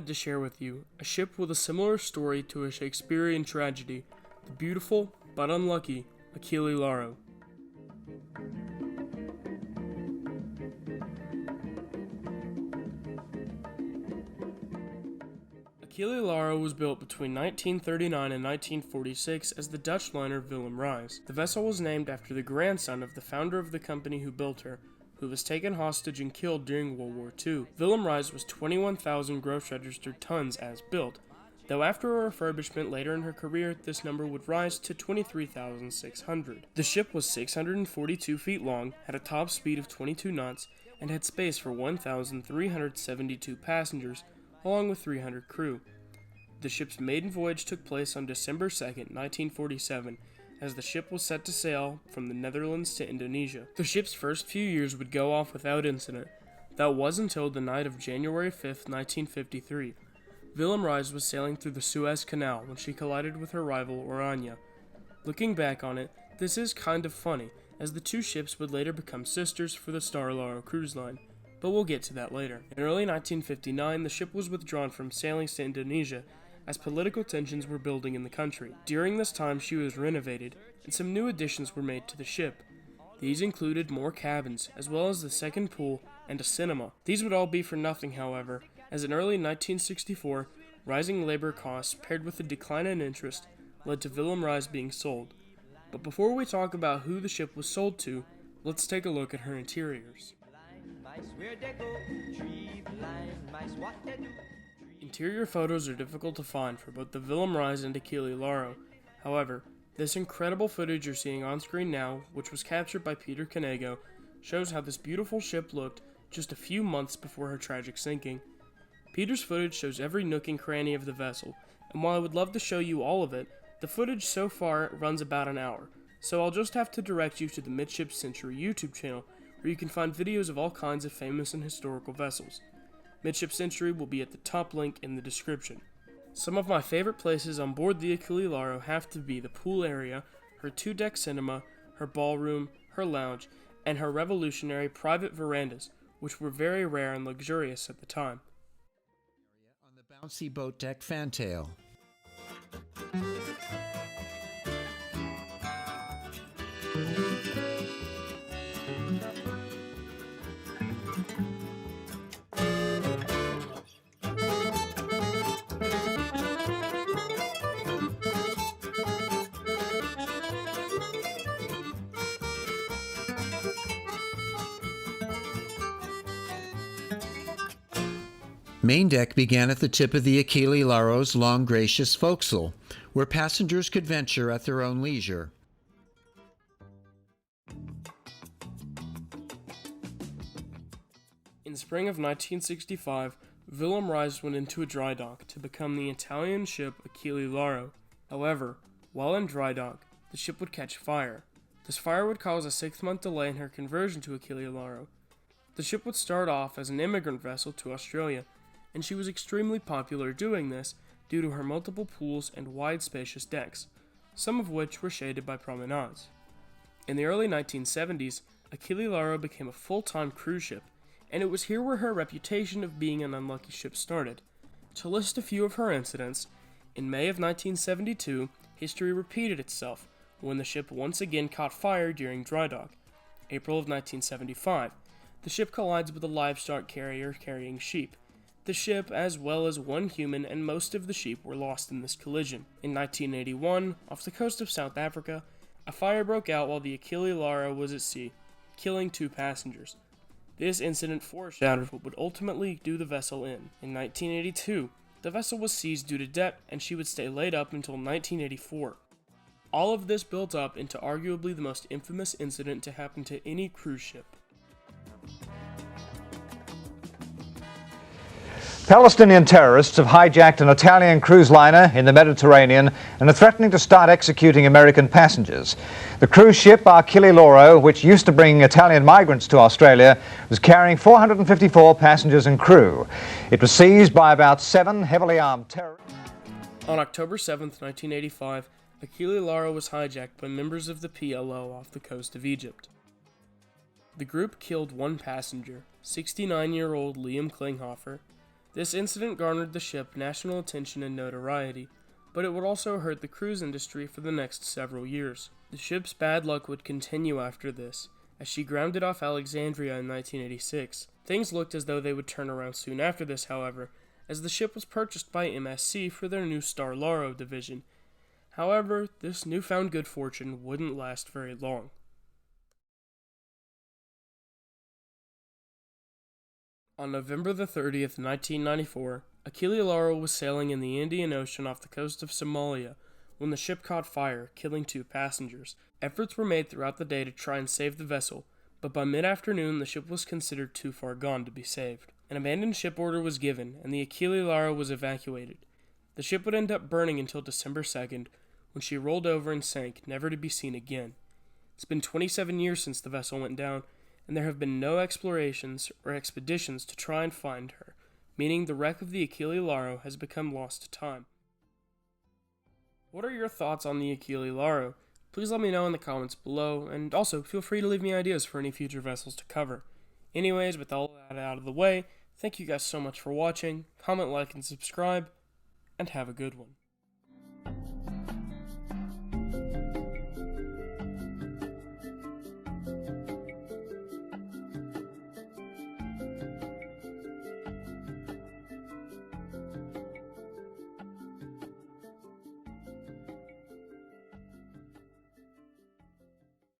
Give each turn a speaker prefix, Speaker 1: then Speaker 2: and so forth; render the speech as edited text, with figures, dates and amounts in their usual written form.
Speaker 1: wanted to share with you a ship with a similar story to a Shakespearean tragedy, the beautiful but unlucky Achille Lauro. Achille Lauro was built between 1939 and 1946 as the Dutch liner Willem Ruys. The vessel was named after the grandson of the founder of the company who built her, who was taken hostage and killed during World War II. Willem Ruys was 21,000 gross registered tons as built, though after a refurbishment later in her career, this number would rise to 23,600. The ship was 642 feet long, had a top speed of 22 knots, and had space for 1,372 passengers, along with 300 crew. The ship's maiden voyage took place on December 2, 1947, as the ship was set to sail from the Netherlands to Indonesia. The ship's first few years would go off without incident. That was until the night of January 5, 1953. Willem Ruys was sailing through the Suez Canal when she collided with her rival Orania. Looking back on it, this is kind of funny, as the two ships would later become sisters for the Star Lauro cruise line, but we'll get to that later. In early 1959, the ship was withdrawn from sailings to Indonesia as political tensions were building in the country. During this time, she was renovated, and some new additions were made to the ship. These included more cabins, as well as the second pool and a cinema. These would all be for nothing, however, as in early 1964, rising labor costs paired with a decline in interest led to Willem Ruys being sold. But before we talk about who the ship was sold to, let's take a look at her interiors. Interior photos are difficult to find for both the Willem Ruys and Achille Lauro. However, this incredible footage you're seeing on screen now, which was captured by Peter Canego, shows how this beautiful ship looked just a few months before her tragic sinking. Peter's footage shows every nook and cranny of the vessel, and while I would love to show you all of it, the footage so far runs about an hour, so I'll just have to direct you to the Midship Century YouTube channel, where you can find videos of all kinds of famous and historical vessels. Midship Century will be at the top link in the description. Some of my favorite places on board the Achille Lauro have to be the pool area, her 2-deck cinema, her ballroom, her lounge, and her revolutionary private verandas, which were very rare and luxurious at the time.
Speaker 2: On the bouncy boat deck fantail. Main deck began at the tip of the Achille Lauro's long, gracious forecastle, where passengers could venture at their own leisure.
Speaker 1: In spring of 1965, Willem Ruys went into a dry dock to become the Italian ship Achille Lauro. However, while in dry dock, the ship would catch fire. This fire would cause a 6-month delay in her conversion to Achille Lauro. The ship would start off as an immigrant vessel to Australia, and she was extremely popular doing this due to her multiple pools and wide spacious decks, some of which were shaded by promenades. In the early 1970s, Achille Lauro became a full-time cruise ship, and it was here where her reputation of being an unlucky ship started. To list a few of her incidents, in May of 1972, history repeated itself when the ship once again caught fire during dry dock. April of 1975, the ship collides with a livestock carrier carrying sheep. The ship, as well as one human and most of the sheep, were lost in this collision. In 1981, off the coast of South Africa, a fire broke out while the Achille Lauro was at sea, killing 2 passengers. This incident foreshadowed what would ultimately do the vessel in. In 1982, the vessel was seized due to debt, and she would stay laid up until 1984. All of this built up into arguably the most infamous incident to happen to any cruise ship.
Speaker 3: Palestinian terrorists have hijacked an Italian cruise liner in the Mediterranean and are threatening to start executing American passengers. The cruise ship Achille Lauro, which used to bring Italian migrants to Australia, was carrying 454 passengers and crew. It was seized by about 7 heavily armed terrorists.
Speaker 1: On October 7, 1985, Achille Lauro was hijacked by members of the PLO off the coast of Egypt. The group killed 1 passenger, 69-year-old Liam Klinghoffer, This incident garnered the ship national attention and notoriety, but it would also hurt the cruise industry for the next several years. The ship's bad luck would continue after this, as she grounded off Alexandria in 1986. Things looked as though they would turn around soon after this, however, as the ship was purchased by MSC for their new Star Lauro division. However, this newfound good fortune wouldn't last very long. On November the 30th, 1994, Achille Lauro was sailing in the Indian Ocean off the coast of Somalia when the ship caught fire, killing 2 passengers. Efforts were made throughout the day to try and save the vessel, but by mid-afternoon the ship was considered too far gone to be saved. An abandoned ship order was given, and the Achille Lauro was evacuated. The ship would end up burning until December 2nd, when she rolled over and sank, never to be seen again. It's been 27 years since the vessel went down, and there have been no explorations or expeditions to try and find her, meaning the wreck of the Achille Lauro has become lost to time. What are your thoughts on the Achille Lauro? Please let me know in the comments below, and also feel free to leave me ideas for any future vessels to cover. Anyways, with all that out of the way, thank you guys so much for watching, comment, like, and subscribe, and have a good one.